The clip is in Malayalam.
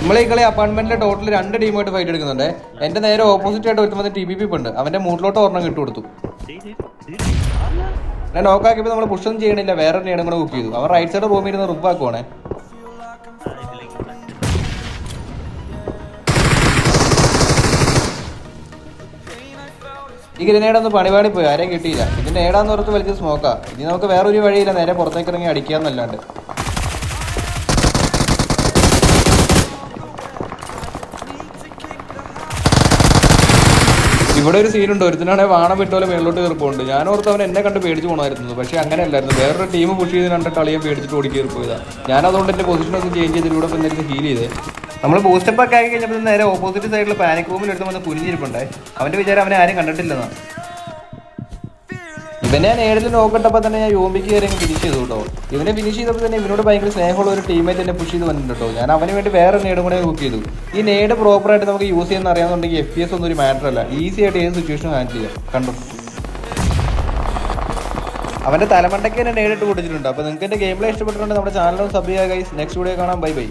നമ്മളെ ഈ കളി അപ്പാർട്ട്മെന്റിലെ ടോട്ടൽ 2 ടീമായിട്ട് ഫൈറ്റ് എടുക്കുന്നുണ്ട്. എന്റെ നേരെ ഓപ്പോസിറ്റ് ആയിട്ട് ഒരുത്തുമ്പോൾ TPP ഉണ്ട്. അവന്റെ മൂട്ടിലോട്ട് ഒരെണ്ണം ഇട്ട് കൊടുത്തു. ഞാൻ നോക്കാക്കിയപ്പോൾ നമ്മൾ പുഷ് ഒന്നും ചെയ്യണില്ല, വേറെ നേടും കൂടെ കുക്ക് ചെയ്തു. അവൻ റൈറ്റ് സൈഡ് റൂമിൽ ഇരുന്ന് റുബാക്കുവാണേ. ഈ ഗ്രനേഡൊന്ന് പണിപാടി പോയി, ആരെയും കിട്ടിയില്ല. ഇതിന്റെ നേടാന്ന് ഓർത്ത് വലിച്ച് സ്മോക്കാ. ഇനി നമുക്ക് വേറൊരു വഴിയില്ല, നേരെ പുറത്തേക്ക് ഇറങ്ങി അടിക്കാന്നല്ലാണ്ട്. ഇവിടെ ഒരു സീനുണ്ട്, ഒരുത്തിനാണെങ്കിൽ വാണം വിട്ടോലെ മേളിലോട്ട് കയറിപ്പോണ്ട്. ഞാൻ ഓർത്ത് അവൻ എന്നെ കണ്ട് പേടിച്ച് പോകണമായിരുന്നു, പക്ഷേ അങ്ങനെ അല്ലായിരുന്നു. വേറൊരു ടീം പുഷ് ചെയ്ത് കണ്ടിട്ട് അളിയെ പേടിച്ചിട്ട് ഓടി കയറിപ്പോയതാണ്. ഞാൻ അതുകൊണ്ട് എൻ്റെ പൊസിഷനൊക്കെ ചേഞ്ച് ചെയ്ത് ഇവിടെ എന്തെങ്കിലും ഹീൽ ചെയ്തേ. നമ്മൾ ബൂസ്റ്റപ്പ് ഒക്കെ ആക്കി കഴിഞ്ഞപ്പോൾ നേരെ ഓപ്പോസിറ്റ് സൈഡിൽ പാനിക് റൂമിൽ എടുത്ത് വന്ന് കുനിഞ്ഞിരിപ്പുണ്ടേ. അവൻ്റെ വിചാരം അവനെ ആരും കണ്ടിട്ടില്ലെന്നാണ്. ഇവനെ ഞാൻ ഏഴിൽ നോക്കട്ടപ്പോൾ തന്നെ ഞാൻ യോമ്പിക്ക് കയറി ഫിനിഷ് ചെയ്തു കേട്ടോ. ഇവനെ ഫിനിഷ് ചെയ്തപ്പോൾ തന്നെ ഇവനോട് ഭയങ്കര സ്നേഹമുള്ള ഒരു ടീമേറ്റ് തന്നെ പുഷ് ചെയ്ത് വന്നിട്ടുണ്ട് കേട്ടോ. ഞാൻ അവന് വേണ്ടി വേറെ നേടും കൂടെ കുക്ക് ചെയ്തു. ഈ നേട് പ്രോപ്പറായിട്ട് നമുക്ക് യൂസ് ചെയ്യുന്ന അറിയാമെന്നുണ്ടെങ്കിൽ FPS ഒന്നും ഒരു മാറ്റർ അല്ല, ഈസി ആയിട്ട് ഏത് സിറ്റുവേഷനും ഹാൻഡിൽ ചെയ്യാം. കണ്ടു അവൻ്റെ തലമണ്ടയ്ക്ക് തന്നെ നേരിട്ട് കൊടുത്തിട്ടുണ്ട്. അപ്പോൾ നിങ്ങൾക്ക് എൻ്റെ ഗെയിം പ്ലേ ഇഷ്ടപ്പെട്ടിട്ടുണ്ടെങ്കിൽ നമ്മുടെ ചാനലും സബ് ചെയ്യുക ഗൈസ്. നെക്സ്റ്റ് വീഡിയോ കാണാം. Bye bye.